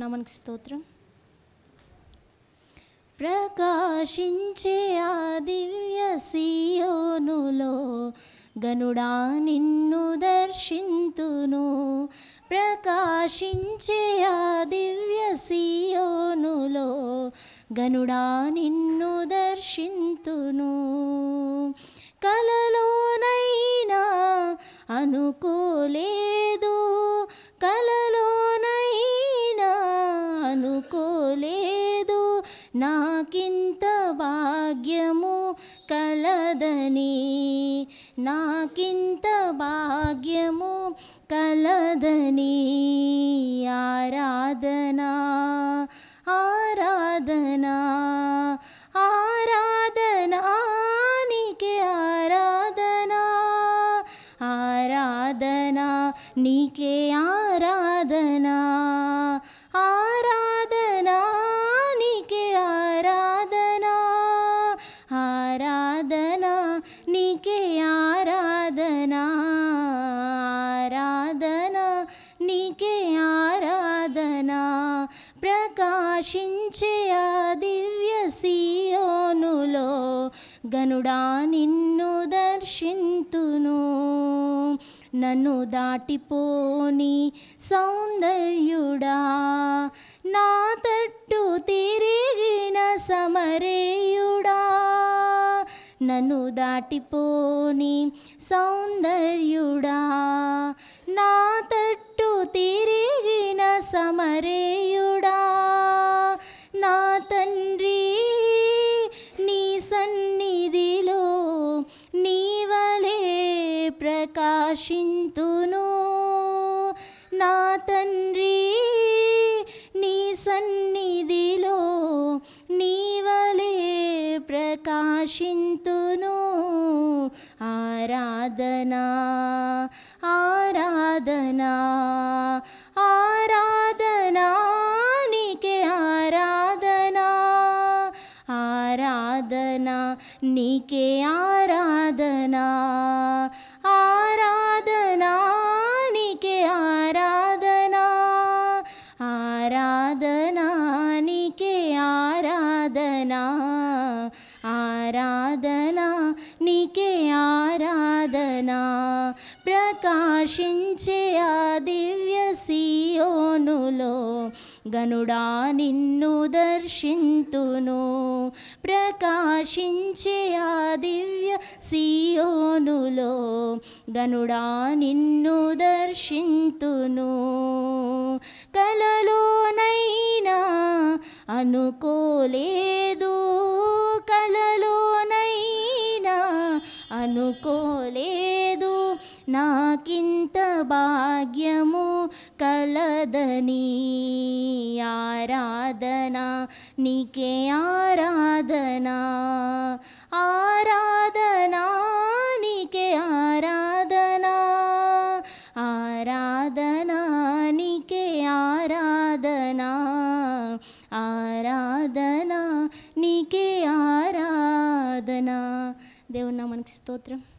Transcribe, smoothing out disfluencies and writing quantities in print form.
నామానికి స్తోత్రం. ప్రకాశించే ఆ దివ్య సియోనులో గనుడా నిన్ను దర్శింతును. ప్రకాశించే ఆ దివ్య సియోనులో గనుడా నిన్ను దర్శింతును. కలలోనైనా అనుకోలేదు, కలలోనైనా అనుకోలేదు నాకింత భాగ్యము కలదని, నాకింత భాగ్యము కలదని. ఆరాధనా ఆరాధనా ఆరాధనా నీకే ఆరాధనా, ఆరాధనా నీకే ఆరాధనా, ఆరాధనా నీకే ఆరాధనా, ఆరాధనా నీకే ఆరాధనా, ఆరాధనా నీకే ఆరాధనా. ప్రకాశించే ఆ దివ్య సియోనులో గనుడా నిన్ను దర్శింతును. నన్ను దాటిపోని సౌందర్యుడా, నా తట్టు తిరిగిన సమరేయుడా, నన్ను దాటిపోని సౌందర్యుడా, నా తట్టు తిరిగిన సమరేయుడా, నా తండ్రి నీ సన్నిధిలో నీవలే ప్రకాశింతును. నా తండ్రి నీ సన్నిధిలో నీవలే ప్రకాశింతును. ఆరాధనా ఆరాధనా ఆరాధనా నీకే ఆరాధనా, ఆరాధనా నీకే ఆరాధనా, ఆరాధనా నీకే ఆరాధనా, ఆరాధనా నీకే ఆరాధనా, ఆరాధనా నీకే ఆరాధనా. ప్రకాశించే ఆ దివ్య సియోనులో గనుడా నిన్ను దర్శింతును. ప్రకాశించే ఆ దివ్య సియోనులో గనుడా నిన్ను దర్శింతును. కలలోనైనా అనుకోలేదు, కలలోనైనా అనుకోలేదు నాకింత భాగ్యము కలదని. ఆరాధనా నీకే ఆరాధనా, ఆరాధనా నీకే ఆరాధనా, ఆరాధనా నీకే ఆరాధనా, ఆరాధనా నీకే ఆరాధనా. దేవుని నామానికి స్తోత్రం.